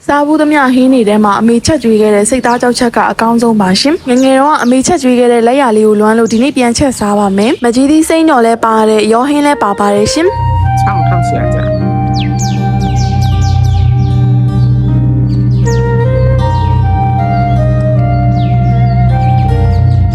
စားဘူးသမျှဟင်းနေတဲ့မှာအမေချက်ကျွေးခဲ့တဲ့စိတ်သားကြောက်ချက်ကအကောင်းဆုံးပါရှင်ငငယ်တော့အမေချက်ကျွေးခဲ့တဲ့လက်ရလေးကိုလွမ်းလို့ဒီနေ့ပြန်ချက်စားပါမယ်မကြီးသီးစိမ့်တော်လဲပါတဲ့ရောဟင်းလဲပါပါတယ်ရှင်唱唱起来讲。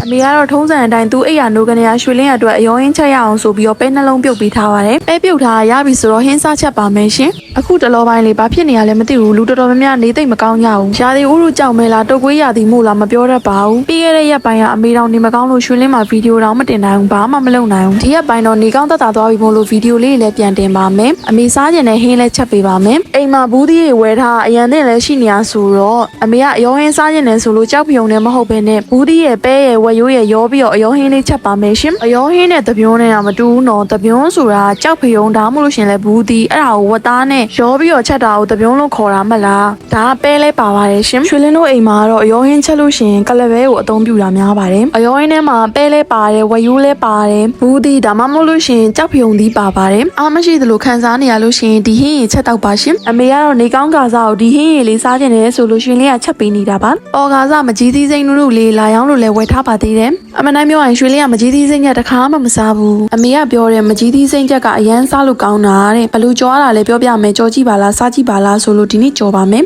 အမေကတော့ထုံးစံအတိုင်းသူ့အိယာနိုးကနေရွှေလင်းအတွက်အယောဟင်းချက်ရအောင်ဆိုပြီးတော့ပဲနှလုံးပြုတ်ပေးထားပါတယ်ပဲပြုတ်ထားရပြီဆိုတော့ဟင်းစားချက်ပါမယ်ရှင်အခုတလောပိုင်းလေးဘာဖြစ်နေရလဲမသိဘူးလူတော်တော်များများနေသိမ့်မကောင်းကြဘူးရာသီဥတုကြောင့်မဲလားတုတ်ကွေးရာသီမို့လားမပြောတတ်ပါဘူးပြီးခဲ့တဲ့ရက်ပိုင်းကအမေတော်နေမကောင်းလို့ရွှေလင်းမှာဗီဒီယိုတောင်မတင်နိုင်ဘူးဘာမှမလုပ်နိုင်ဘူးဒီရက်ပိုင်းတော့နေကောင်းသက်သာသွားပြီမို့လို့ဗီဒီယိုလေးလည်းပြန်တင်ပါမယ်အမေစားကျင်တဲ့ဟင်းလည်းချက်ပေးပါမယ်အိမ်မှာဘူးသီးတွေဝယ်ထားအရန်တဲ့လည်းရှိနေရဆိုတော့အမေကအယောဟင်းစားကျင်တယ်ဆိုလို့ကြောက်ဖြုံနဲ့မဟုတ်ဘဲနဲ့ဘူးသီးရဲ့ပဲရဲ့ဝက်ရိုးရဲ့ရောပြီးတော့အယောဟင်းလေးချက်ပါမယ်ရှင်အယောဟင်းနဲ့တပြုံးနဲ့မတူဘူးနော်တပြုံးဆိုတာကြောက်ဖြုံဒါမှမဟုတ်ရှင်လဲဘူးသီးအဲ့ဒါကိုဝက်သားနဲ့ရောပြီးတော့ချက်တာကိုတပြုံးလို့ခေါ်တာမလားဒါကပဲလဲပါပါတယ်ရှင်ရွှေလင်းတို့အိမ်မှာတော့အယောဟင်းချက်လို့ရှင်ကလပဲကိုအသုံးပြုတာများပါတယ်အယောဟင်းထဲမှာပဲလဲပါတယ်ဝက်ရိုးလဲပါတယ်ဘူးသီးဒါမှမဟုတ်လို့ရှင်ကြောက်ဖြုံသီးပါပါတယ်အားမရှိသလိုခံစားနေရလို့ရှင်ဒီဟင်းရင်ချက်တော့ပါရှင်အမေကတော့နေကောင်းကာစားကိုဒီဟင်းရင်လေးစားကျင်တယ်ဆိုလို့ရှင်လေးကချက်ပေးနေတာပါအော်ကာစားမကြီးသီးစိမ့်တို့လေးလာရောက်လို့လဲဝယ်ထားပါသေးတယ်အမနိုင်ပြောရင်ရွှေလေးကမကြီးသီးစိမ့်ချက်တစ်ခါမှမစားဘူးအမေကပြောတယ်မကြီးသီးစိမ့်ချက်ကအရန်စားလို့ကောင်းတာတဲ့ဘလူကြောရတာလဲပြောပြမယ်ကြောကြည့်ပါလားစားကြည့်ပါလားဆိုလို့ဒီနေ့ကြောပါမယ်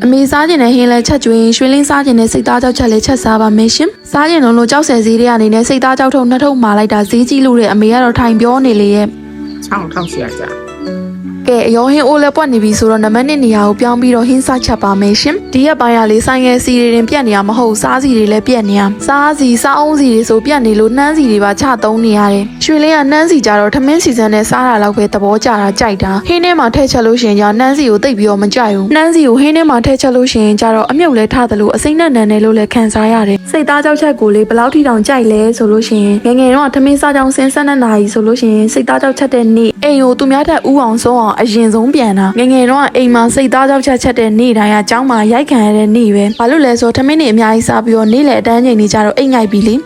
အမေစားကျင်တဲ့ဟင်းလဲချက်ကျွေးရွှေလင်းစားကျင်တဲ့စိတ်သားကြောက်ချက်လဲချက်စားပါမယ်ရှင်စားကျင်လို့ကြောက်ဆယ်ဈေးတွေကနေနဲ့စိတ်သားကြောက်ထုံနှစ်ထုံမှာလိုက်တာဈေးကြီးလို့တဲ့အမေကတော့ထိုင်ပြောနေလေရဲ့唱唱起来讲。ကဲအယောဟင်းအိုးလဲပွက်နေပြီဆိုတော့နံပါတ်1နေရာကိုပြောင်းပြီးတော့ဟင်းစားချက်ပါမယ်ရှင်ဒီရက်ပိုင်းကလေးဆိုင်ငယ်စီတွေတင်ပြက်နေရမဟုတ်စားစီတွေလည်းပြက်နေရစားစီစားအောင်စီတွေဆိုပြက်နေလို့နှမ်းစီတွေပါချသုံးနေရတယ်ရွှေလင်းကနှမ်းစီကြတော့ထမင်းစီစံနဲ့စားတာလောက်ပဲသဘောကျတာကြိုက်တာဟင်းထဲမှာထည့်ချက်လို့ရှင်ကြောင့်နှမ်းစီကိုတိတ်ပြီးတော့မကြိုက်ဘူးနှမ်းစီကိုဟင်းထဲမှာထည့်ချက်လို့ရှင်ကြတော့အမြုပ်လဲထားတယ်လို့အစိမ့်နဲ့နန်းတယ်လို့လည်းခံစားရတယ်စိတ်သားကြောက်ချက်ကိုလေဘလောက်ထိတောင်ကြိုက်လဲဆိုလို့ရှင်ငငယ်တော့ထမင်းစားကြောင်စင်းဆက်နေနာရီဆိုလို့ရှင်စိတ်သားကြောက်ချက်တဲ့နေ့အိမ်ကိုသူများထက်ဥအောင်ဆုံးအောင်အရင်ဆုံးပြန်ငငယ်တော့အိမ်မှာစိတ်သားကြောက်ချက်တဲ့နေ့တိုင်းအကြောင်းမှာရိုက်ခံရတဲ့နေ့ပဲဘာလို့လဲဆိုထမင်းနေအများကြီးစားပြီးတော့နေ့လေအတန်းချိန်နေကြတော့အိမ်ငိုက်ပြီလေ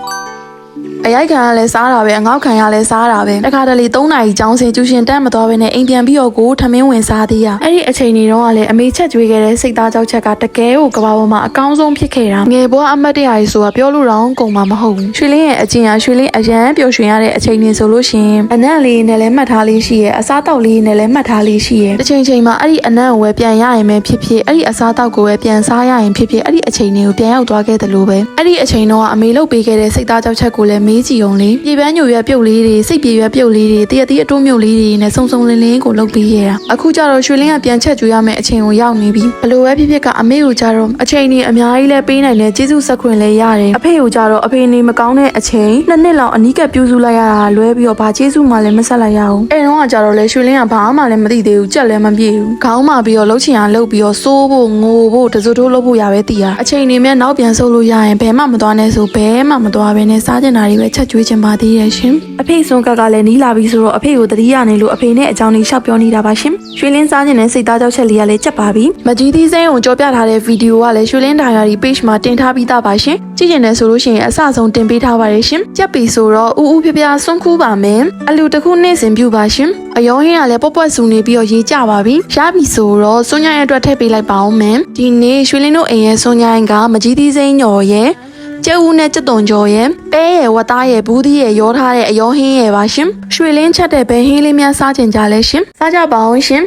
အရိုက်ခံရလဲစားတာပဲအငေါက်ခံရလဲစားတာပဲတခါတလေ3နာရီကျောင်းစင်ကျူရှင်တန်းမသွားဘဲနဲ့အိမ်ပြန်ပြီးတော့ကိုထမင်းဝင်စားသေးရအဲ့ဒီအချိန်တွေတော့ကလည်းအမေချက်ကျွေးခဲ့တဲ့စိတ်သားကြောက်ချက်ကတကယ်ကိုကဘာပေါ်မှာအကောင်းဆုံးဖြစ်ခဲ့တာငယ်ဘွားအမတ်တရကြီးဆိုတာပြောလို့တော့ကုန်မှာမဟုတ်ဘူးရွှေလင်းရဲ့အကျင့်ရွှေလင်းအရန်ပျော်ရွှင်ရတဲ့အချိန်တွေဆိုလို့ရှင်အနံ့လေးနဲ့လည်းမှတ်ထားလေးရှိရဲ့အစားတောက်လေးနဲ့လည်းမှတ်ထားလေးရှိရဲ့တစ်ချိန်ချိန်မှာအဲ့ဒီအနံ့ကိုပဲပြန်ရရင်ပဲဖြစ်ဖြစ်အဲ့ဒီအစားတောက်ကိုပဲပြန်စားရရင်ဖြစ်ဖြစ်အဲ့ဒီအချိန်တွေကိုပြန်ရောက်သွားခဲ့တယ်လို့ပဲအဲ့ဒီအချိန်တော့အမေလုပ်ပေးခဲ့တဲ့စိတ်သားကြောက်ချက်ကိုလည်းမေးကြည့်အောင်လေပြေပန်းညိုရွက်ပြုတ်လေးတွေစိတ်ပြေရွက်ပြုတ်လေးတွေတရက်တီးအတိုးမြုပ်လေးတွေနဲ့စုံစုံလင်းလင်းကိုလုပ်ပေးရတာအခုကျတော့ရွှေလင်းကပြန်ချက်ကျွေးရမယ့်အချိန်ကိုရောက်နေပြီဘလို့ပဲဖြစ်ဖြစ်ကအမေကိုကျတော့အချိန်ကြီးအများကြီးလဲပေးနိုင်တယ်ကျေးဇူးဆက်ခွင့်လဲရတယ်အဖေကိုကျတော့အဖေနေမကောင်းတဲ့အချိန်2 နှစ်လောက်အနီးကပ်ပြုစုလိုက်ရတာလွဲပြီးတော့ဘာကျေးဇူးမှလည်းမဆက်လိုက်ရအောင်အဲ့တော့ကကျတော့လဲရွှေလင်းကဘာမှလည်းမသိသေးဘူးကြက်လည်းမပြေဘူးခေါင်းမှပြီးတော့လှုပ်ချင်အောင်လှုပ်ပြီးတော့စိုးဖို့ငိုဖို့တစိုးထိုးလှုပ်ဖို့ရပဲတည်ရအချိန်နေမဲ့နောက်ပြန်ဆုပ်လို့ရရင်ဘယ်မှမသွားနဲ့ဆိုဘယ်မှမသွားဘဲနဲ့စားကျင်တာတွေပဲချက်ကျွေးချင်ပါသေးရဲ့ရှင်အဖေစွန်ကလည်းနီးလာပြီဆိုတော့အဖေကိုတတိယနေလို့အဖေနဲ့အကြောင်းလေးရှောက်ပြောနေတာပါရှင်ရွှေလင်းစားခြင်းနဲ့စိတ်သားကြောက်ချက်လေးကလည်းချက်ပါပြီမကြီးသီးစိမ်းကိုကြော်ပြထားတဲ့ဗီဒီယိုကလည်းရွှေလင်းဒါယာရီ page မှာတင်ထားပြီးသားပါရှင်ကြည့်ကျင်တယ်ဆိုလို့ရှိရင်အစဆုံးတင်ပေးထားပါတယ်ရှင်ချက်ပြီဆိုတော့ဥဥပြပြဆွန့်ခူးပါမယ်အလူတစ်ခုနေ့စဉ်ပြုပါရှင်အယောဟင်းကလည်းပွက်ပွက်ဆူနေပြီးတော့ရေးကြပါပြီရပြီဆိုတော့စွန်ညရဲ့အတွက်ထည့်ပေးလိုက်ပါအောင်မယ်ဒီနေ့ရွှေလင်းတို့အိမ်ရဲ့စွန်ညကမကြီးသီးစိမ်းညော်ရဲ့ကျဲဦးနဲ့ကြက်သွန်ကြော်ရဲ့ပဲရဲ့ဝတ်သားရဲ့ဘူးသီးရဲ့ရောထားတဲ့အယောဟင်းရဲ့ပါရှင်ရွှေလင်းချက်တဲ့ဘဲဟင်းလေးများစားကြင်ကြလဲရှင်စားကြပါအောင်ရှင်